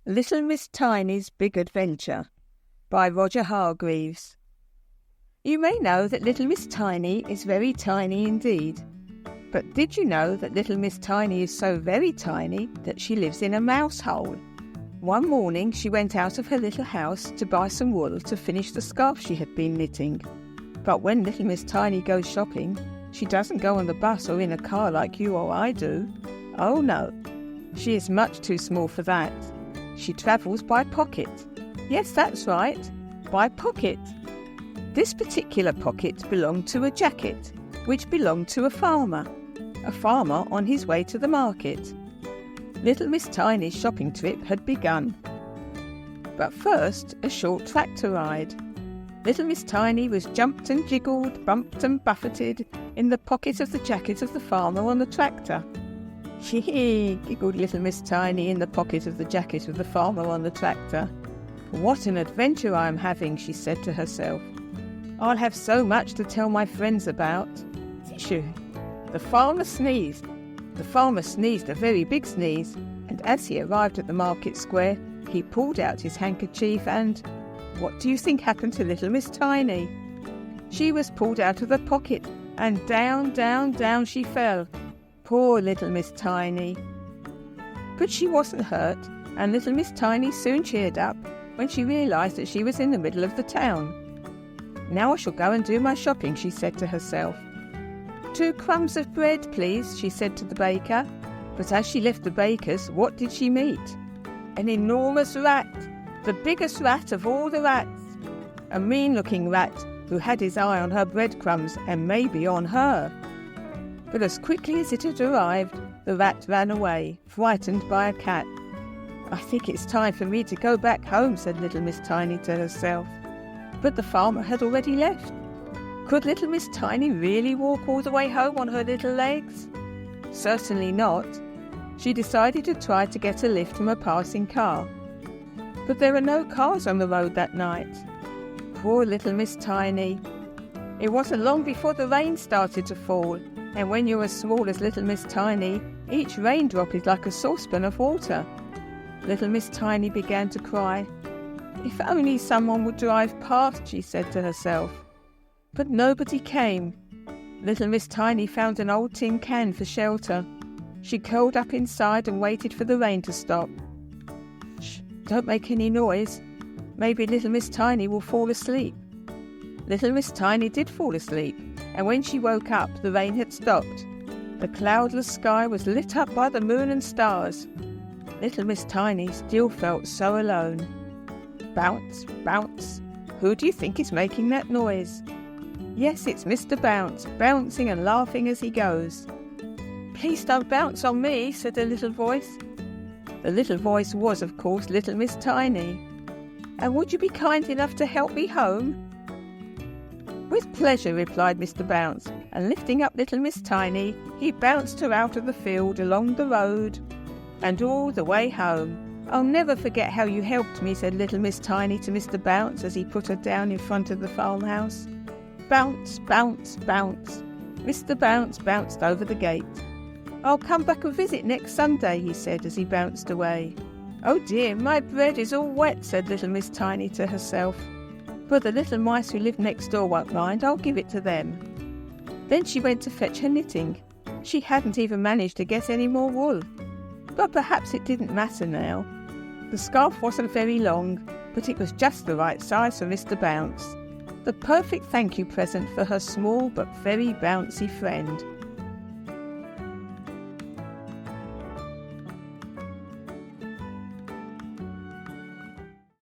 Little Miss Tiny's Big Adventure by Roger Hargreaves. You may know that Little Miss Tiny is very tiny indeed. But did you know that Little Miss Tiny is so very tiny that she lives in a mouse hole? One morning she went out of her little house to buy some wool to finish the scarf she had been knitting. But when Little Miss Tiny goes shopping, she doesn't go on the bus or in a car like you or I do. Oh no, she is much too small for that. She travels by pocket. Yes, that's right, by pocket. This particular pocket belonged to a jacket, which belonged to a farmer on his way to the market. Little Miss Tiny's shopping trip had begun. But first, a short tractor ride. Little Miss Tiny was jumped and jiggled, bumped and buffeted in the pocket of the jacket of the farmer on the tractor. Hee, giggled Little Miss Tiny in the pocket of the jacket of the farmer on the tractor. What an adventure I am having, she said to herself. I'll have so much to tell my friends about. Shoo! The farmer sneezed. The farmer sneezed a very big sneeze, and as he arrived at the market square, he pulled out his handkerchief and... what do you think happened to Little Miss Tiny? She was pulled out of the pocket, and down, down, down she fell. Poor Little Miss Tiny. But she wasn't hurt, and Little Miss Tiny soon cheered up when she realised that she was in the middle of the town. Now I shall go and do my shopping, she said to herself. 2 crumbs of bread, please, she said to the baker. But as she left the baker's, what did she meet? An enormous rat, the biggest rat of all the rats. A mean-looking rat who had his eye on her breadcrumbs and maybe on her. But as quickly as it had arrived, the rat ran away, frightened by a cat. I think it's time for me to go back home, said Little Miss Tiny to herself. But the farmer had already left. Could Little Miss Tiny really walk all the way home on her little legs? Certainly not. She decided to try to get a lift from a passing car. But there were no cars on the road that night. Poor Little Miss Tiny. It wasn't long before the rain started to fall, and when you're as small as Little Miss Tiny, each raindrop is like a saucepan of water. Little Miss Tiny began to cry. If only someone would drive past, she said to herself. But nobody came. Little Miss Tiny found an old tin can for shelter. She curled up inside and waited for the rain to stop. Shh, don't make any noise. Maybe Little Miss Tiny will fall asleep. Little Miss Tiny did fall asleep, and when she woke up, the rain had stopped. The cloudless sky was lit up by the moon and stars. Little Miss Tiny still felt so alone. Bounce, bounce. Who do you think is making that noise? Yes, it's Mr. Bounce, bouncing and laughing as he goes. Please don't bounce on me, said a little voice. The little voice was, of course, Little Miss Tiny. And would you be kind enough to help me home? With pleasure, replied Mr. Bounce, and lifting up Little Miss Tiny, he bounced her out of the field, along the road, and all the way home. I'll never forget how you helped me, said Little Miss Tiny to Mr. Bounce as he put her down in front of the farmhouse. Bounce, bounce, bounce. Mr. Bounce bounced over the gate. I'll come back and visit next Sunday, he said as he bounced away. Oh dear, my bread is all wet, said Little Miss Tiny to herself. But the little mice who live next door won't mind, I'll give it to them. Then she went to fetch her knitting. She hadn't even managed to get any more wool. But perhaps it didn't matter now. The scarf wasn't very long, but it was just the right size for Mr. Bounce. The perfect thank you present for her small but very bouncy friend.